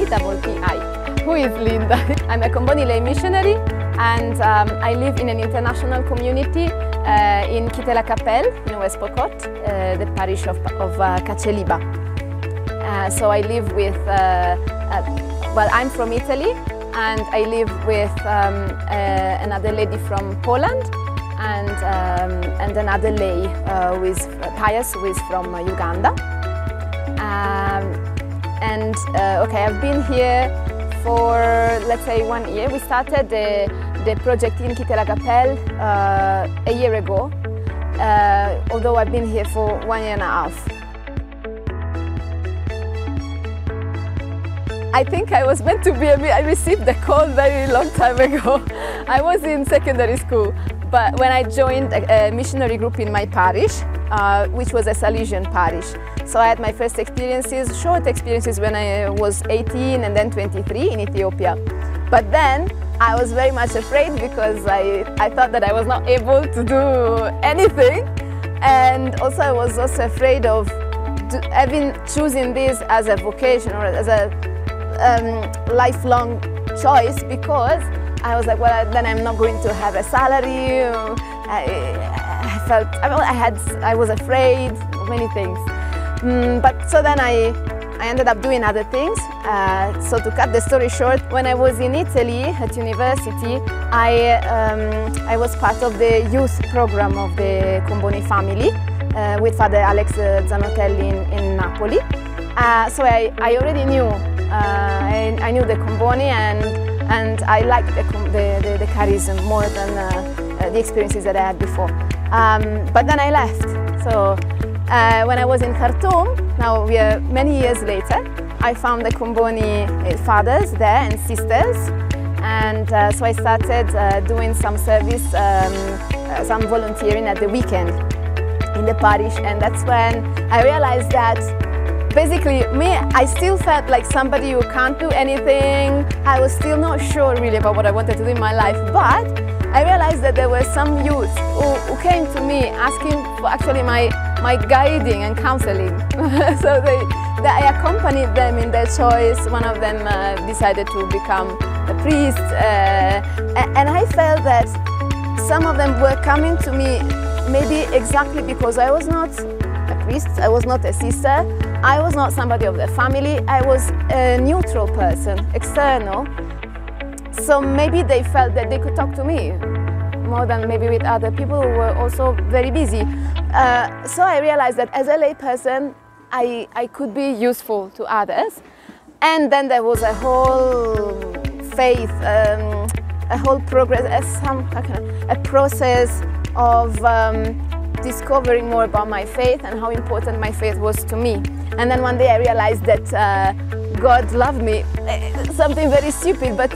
capital T-I. Who is Linda? I'm a Comboni lay missionary, and I live in an international community in Kittelacapelle in West Pokot, the parish of Caceliba. So I live with, well, I'm from Italy, and I live with another lady from Poland, and another lay Pius, who is from Uganda. Okay, I've been here for, let's say, 1 year. We started the project in Kittelacapelle a year ago, although I've been here for 1 year and a half. I think I was meant to be I received the call very long time ago. I was in secondary school, but when I joined a missionary group in my parish, which was a Salesian parish. So I had my first experiences, short experiences, when I was 18 and then 23 in Ethiopia. But then I was very much afraid because I thought that I was not able to do anything. And also I was also afraid of choosing this as a vocation or as a lifelong choice, because I was like, well, then I'm not going to have a salary. I was afraid of many things. But so then I ended up doing other things. So to cut the story short, when I was in Italy at university, I was part of the youth program of the Comboni family with Father Alex Zanotelli in Napoli. So I already knew, I knew the Comboni, and I liked the charism more than the experiences that I had before. But then I left. So when I was in Khartoum, now we are many years later, I found the Comboni fathers there and sisters, and so I started doing some service, some volunteering at the weekend in the parish, and that's when I realized that basically I still felt like somebody who can't do anything. I was still not sure really about what I wanted to do in my life, but I realized that there were some youth who came to me asking for actually my guiding and counseling. So I accompanied them in their choice. One of them decided to become a priest, and I felt that some of them were coming to me maybe exactly because I was not a priest, I was not a sister, I was not somebody of the family, I was a neutral person, external. So maybe they felt that they could talk to me more than maybe with other people who were also very busy. So I realized that as a lay person, I could be useful to others. And then there was a whole faith, a whole progress, a process of discovering more about my faith and how important my faith was to me. And then one day I realized that God loved me, something very stupid, but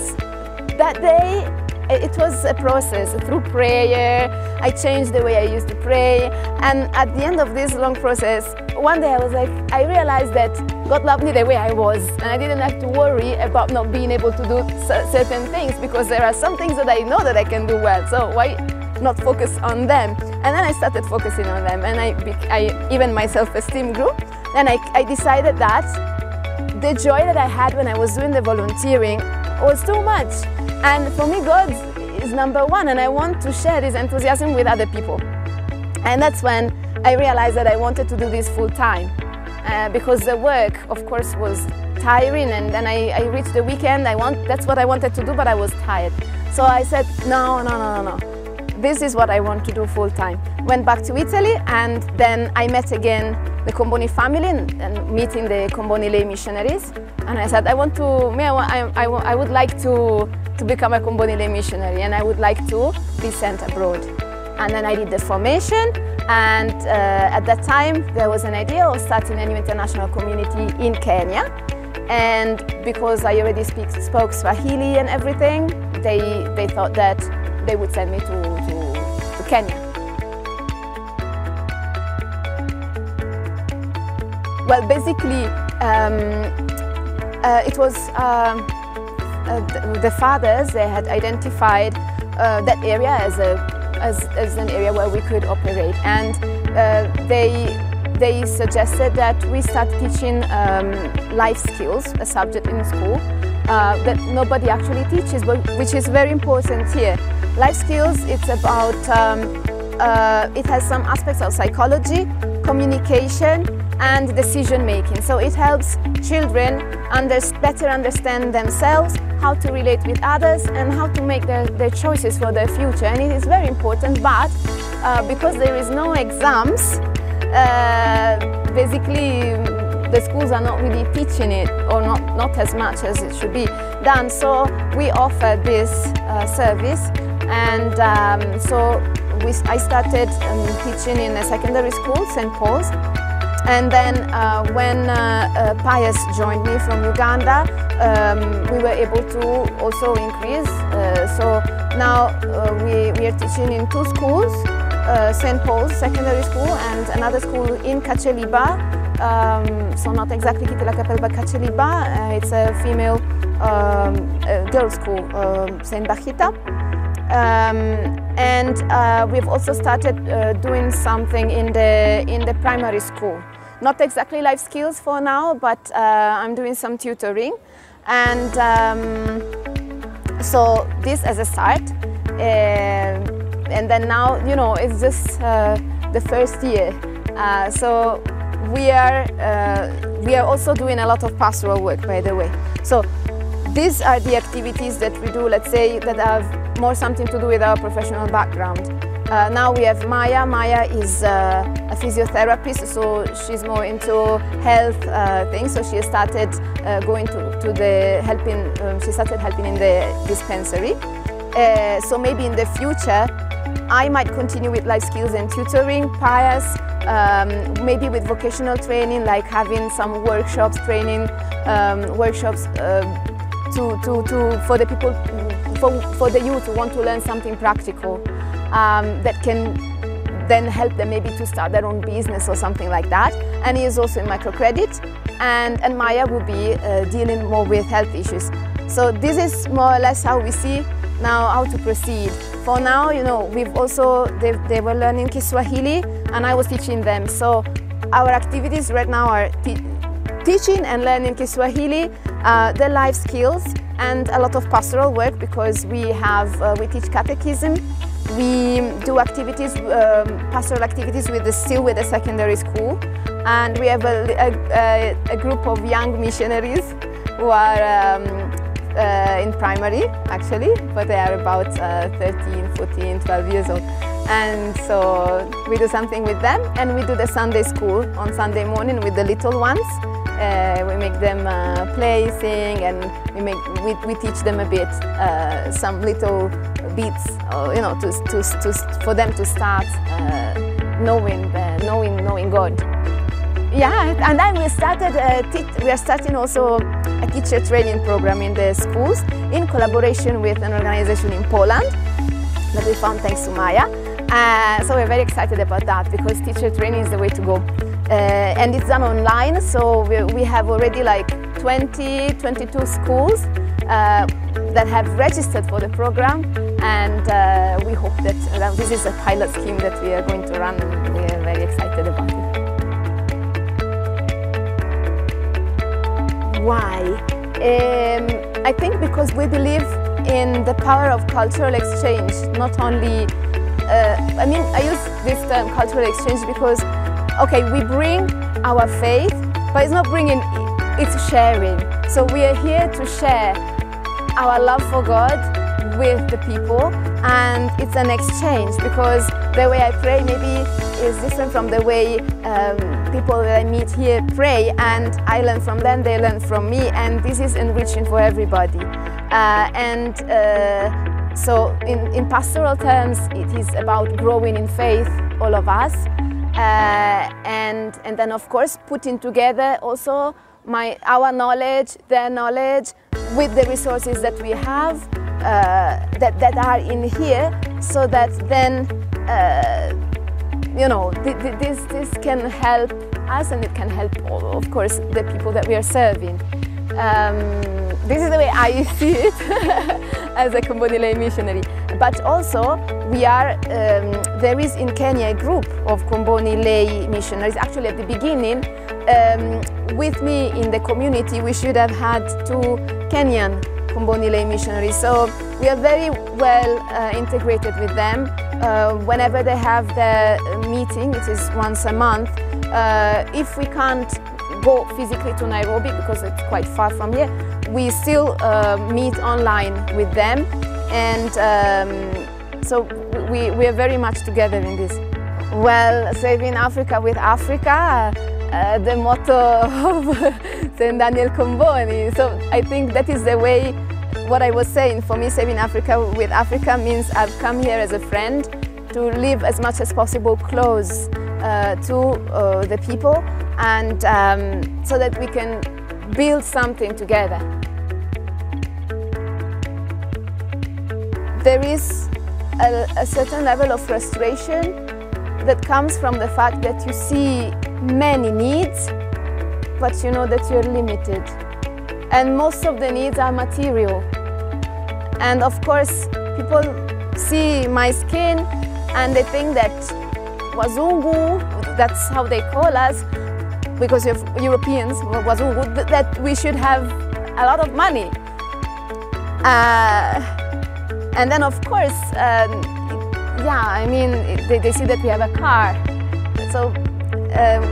that day it was a process. Through prayer, I changed the way I used to pray, and at the end of this long process, one day I realized that God loved me the way I was, and I didn't have to worry about not being able to do certain things, because there are some things that I know that I can do well, so why not focus on them? And then I started focusing on them, and even my self-esteem grew, and I decided that the joy that I had when I was doing the volunteering was too much. And for me, God is number one, and I want to share this enthusiasm with other people. And that's when I realized that I wanted to do this full time, because the work, of course, was tiring, and then I reached the weekend, that's what I wanted to do, but I was tired. So I said, no. This is what I want to do full time. Went back to Italy, and then I met again the Comboni family and meeting the Comboni lay missionaries. And I said, I would like to become a Comboni lay missionary, and I would like to be sent abroad. And then I did the formation, and at that time there was an idea of starting a new international community in Kenya. And because I already spoke Swahili and everything, they thought that they would send me to Kenya. Well, basically, it was the fathers. They had identified that area as an area where we could operate, and they they suggested that we start teaching life skills, a subject in school that nobody actually teaches, but which is very important here. Life skills, it's about, it has some aspects of psychology, communication and decision making. So it helps children better understand themselves, how to relate with others and how to make their choices for their future. And it is very important, but because there is no exams, basically the schools are not really teaching it, or not as much as it should be done. So we offer this service, and I started teaching in a secondary school, St. Paul's. And then when Pius joined me from Uganda, we were able to also increase. So now we are teaching in 2 schools, St. Paul's Secondary School and another school in Kacheliba. So not exactly Kitila-Kapelle, but Kacheliba. It's a female girls' school, St. Bachita. And we've also started doing something in the primary school. Not exactly life skills for now, but I'm doing some tutoring. And so this as a start. And then now, you know, it's just the first year. So we are also doing a lot of pastoral work, by the way. So these are the activities that we do, let's say, that have more something to do with our professional background. Now we have Maya. Maya is a physiotherapist, so she's more into health things. So she started going to the helping. She started helping in the dispensary. So maybe in the future, I might continue with life skills and tutoring. Pius, maybe with vocational training, like having some workshops, training workshops for the people, for the youth who want to learn something practical that can then help them maybe to start their own business or something like that. And he is also in microcredit, and Maya will be dealing more with health issues. So this is more or less how we see now how to proceed. For now, you know, we've also, they were learning Kiswahili and I was teaching them. So our activities right now are teaching and learning Kiswahili, the life skills, and a lot of pastoral work, because we teach catechism. We do activities, pastoral activities still with the secondary school, and we have a group of young missionaries who are in primary actually, but they are about 13, 14, 12 years old. And so we do something with them, and we do the Sunday school on Sunday morning with the little ones. We make them play, sing, and we teach them a bit, some little beats, you know, for them to start knowing God. Yeah, and then we are starting also a teacher training program in the schools in collaboration with an organization in Poland that we found thanks to Maya. So we're very excited about that, because teacher training is the way to go. And it's done online, so we have already like 22 schools that have registered for the program, and we hope that this is a pilot scheme that we are going to run. We are very excited about it. Why? I think because we believe in the power of cultural exchange. Not only, I mean, I use this term cultural exchange because, okay, we bring our faith, but it's not bringing, it's sharing. So we are here to share our love for God with the people, and it's an exchange, because the way I pray maybe is different from the way people that I meet here pray, and I learn from them, they learn from me, and this is enriching for everybody. So in pastoral terms, it is about growing in faith, all of us, and then of course putting together also our knowledge, their knowledge, with the resources that we have that are in here, so that then you know, this can help us, and it can help, of course, the people that we are serving. This is the way I see it as a Comboni lay missionary. But also there is in Kenya a group of Comboni lay missionaries. Actually, at the beginning, with me in the community, we should have had 2 Kenyan Comboni lay missionaries. So we are very well integrated with them. Whenever they have their meeting, it is once a month. If we can't go physically to Nairobi because it's quite far from here, we still meet online with them, and so we are very much together in this. Well, Saving Africa with Africa, the motto of St. Daniel Comboni. So I think that is the way, what I was saying, for me Saving Africa with Africa means I've come here as a friend to live as much as possible close to the people, and so that we can build something together. There is a certain level of frustration that comes from the fact that you see many needs, but you know that you're limited. And most of the needs are material. And of course, people see my skin and they think that Wazungu, that's how they call us, because of Europeans, Wazungu, that we should have a lot of money. And then of course, yeah, I mean, they see that we have a car. So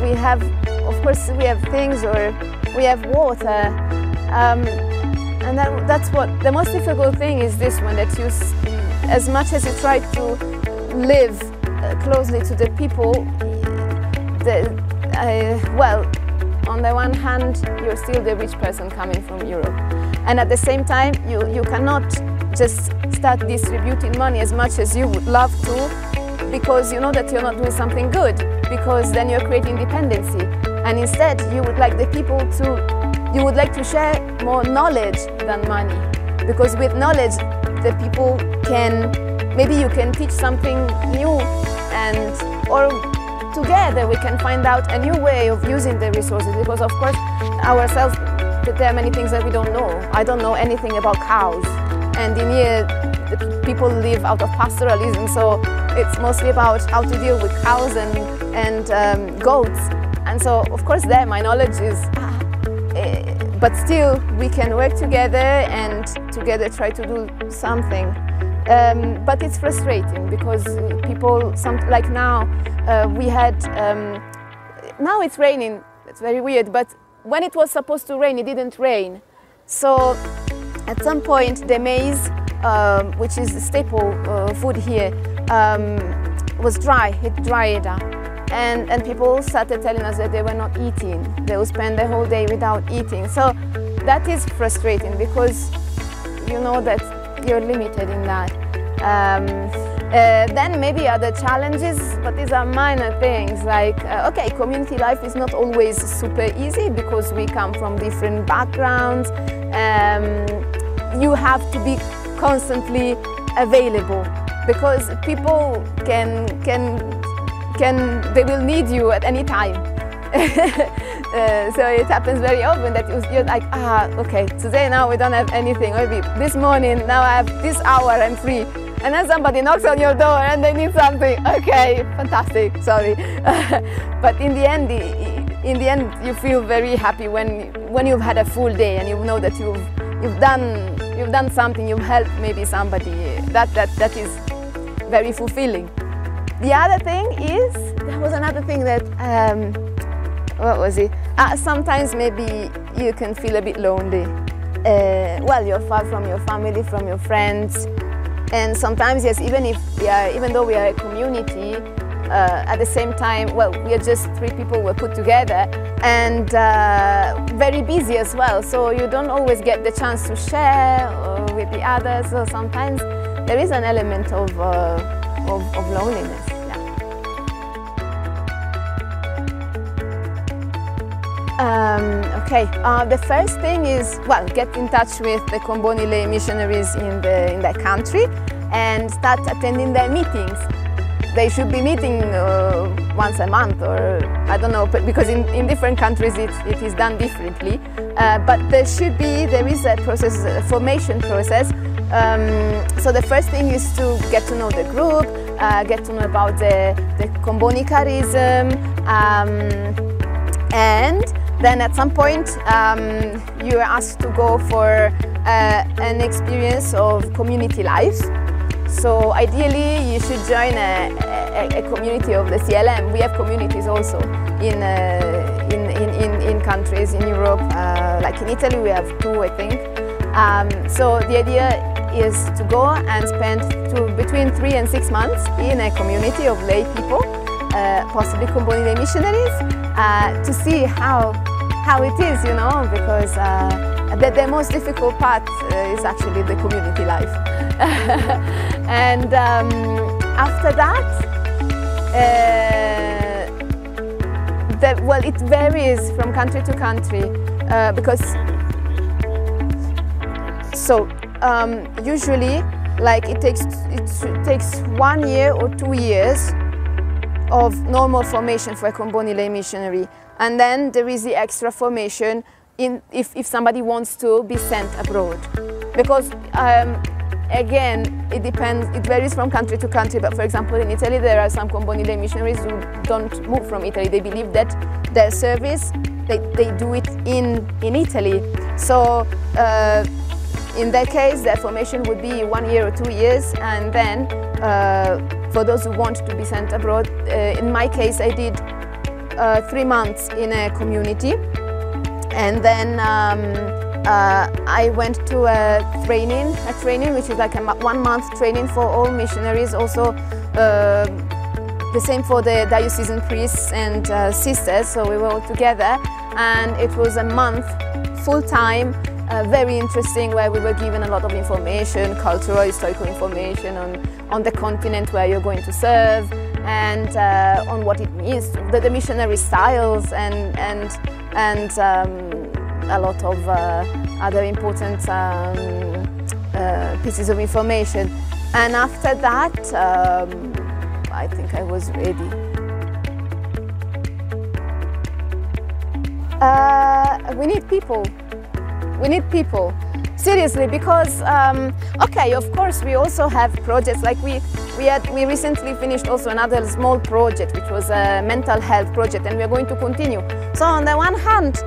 we have, of course, we have things, or we have water. And that's what, the most difficult thing is this one, that you, as much as you try to live closely to the people, well, on the one hand, you're still the rich person coming from Europe. And at the same time, you cannot just start distributing money as much as you would love to, because you know that you're not doing something good, because then you're creating dependency. And instead, you would like the people to, you would like to share more knowledge than money, because with knowledge, the people can, maybe you can teach something new, and or together we can find out a new way of using the resources, because of course ourselves there are many things that we don't know. I don't know anything about cows, and in here the people live out of pastoralism, so it's mostly about how to deal with cows and goats, and so of course there my knowledge is but still we can work together and together try to do something. But it's frustrating because people, like now, we had, now it's raining, it's very weird, but when it was supposed to rain, it didn't rain. So at some point the maize, which is the staple food here, was dry, it dried up. And people started telling us that they were not eating. They would spend the whole day without eating. So that is frustrating because you know that you're limited in that. Then maybe other challenges, but these are minor things like, okay, community life is not always super easy because we come from different backgrounds. You have to be constantly available because people they will need you at any time. So it happens very often that you're like, okay, today now we don't have anything. Maybe this morning, now I have this hour, I'm free. And then somebody knocks on your door and they need something. Okay, fantastic, sorry. But in the end, you feel very happy when you've had a full day and you know that you've done something, you've helped maybe somebody. That is very fulfilling. The other thing is, there was another thing that, what was it? Sometimes maybe you can feel a bit lonely. Well, you're far from your family, from your friends, and sometimes, yes, even though we are a community, at the same time, well, we are just 3 people were put together, and very busy as well. So you don't always get the chance to share with the others. So sometimes there is an element of loneliness. Okay, the first thing is, well, get in touch with the Comboni lay missionaries in the country and start attending their meetings. They should be meeting once a month, or I don't know, because in different countries it is done differently. But there is a process, a formation process, So the first thing is to get to know the group, get to know about the Comboni charism, and then at some point you are asked to go for an experience of community life. So ideally you should join a community of the CLM. We have communities also in countries in Europe, like in Italy we have 2, I think. So the idea is to go and spend between 3 and 6 months in a community of lay people, possibly Comboni lay missionaries, to see how it is, you know, because the most difficult part is actually the community life. And after that, well, it varies from country to country because usually, like it takes 1 year or 2 years of normal formation for a Comboni lay missionary, and then there is the extra formation if somebody wants to be sent abroad, because again, it depends, it varies from country to country, but for example in Italy there are some Comboni lay missionaries who don't move from Italy. They believe that their service, they do it in Italy. So in that case, their formation would be 1 year or 2 years, and then for those who want to be sent abroad, in my case I did 3 months in a community, and then I went to a training which is like a 1 month training for all missionaries, also the same for the diocesan priests and sisters, so we were all together, and it was a month full-time, very interesting, where we were given a lot of information, cultural, historical information on the continent where you're going to serve, and on what it means, the missionary styles, and a lot of other important pieces of information. And after that, I think I was ready. We need people. We need people, seriously, because okay, of course we also have projects, like we recently finished also another small project which was a mental health project, and we are going to continue. So on the one hand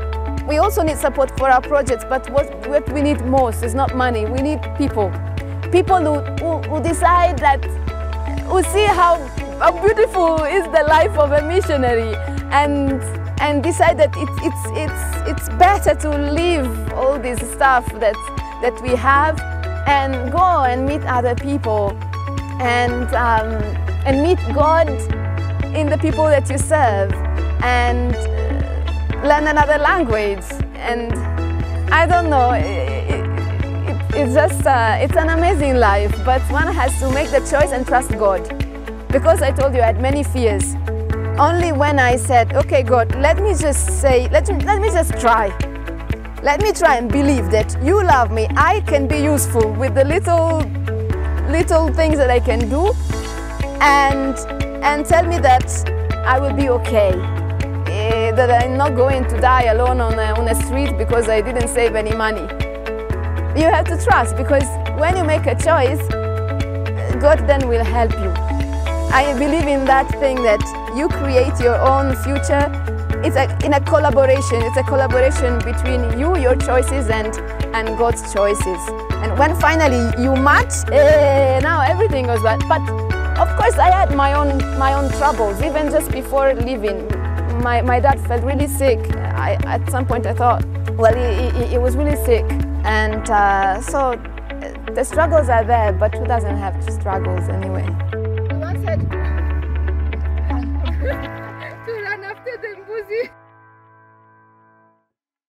we also need support for our projects, but what we need most is not money. We need people who decide that, who see how beautiful is the life of a missionary, and decide that it's better to leave all this stuff that we have and go and meet other people and meet God in the people that you serve, and learn another language. And I don't know, it's just it's an amazing life, but one has to make the choice and trust God, because I told you I had many fears. Only when I said, okay God, let me just try. Let me try and believe that you love me. I can be useful with the little things that I can do, and tell me that I will be okay. That I'm not going to die alone on a street because I didn't save any money. You have to trust, because when you make a choice, God then will help you. I believe in that thing that you create your own future. It's in a collaboration. It's a collaboration between you, your choices, and God's choices. And when finally you match, now everything goes well. But of course I had my own troubles, even just before leaving. My dad felt really sick. At some point I thought, well, he was really sick. And so the struggles are there, but who doesn't have struggles anyway? He once said to run after the mbuzi.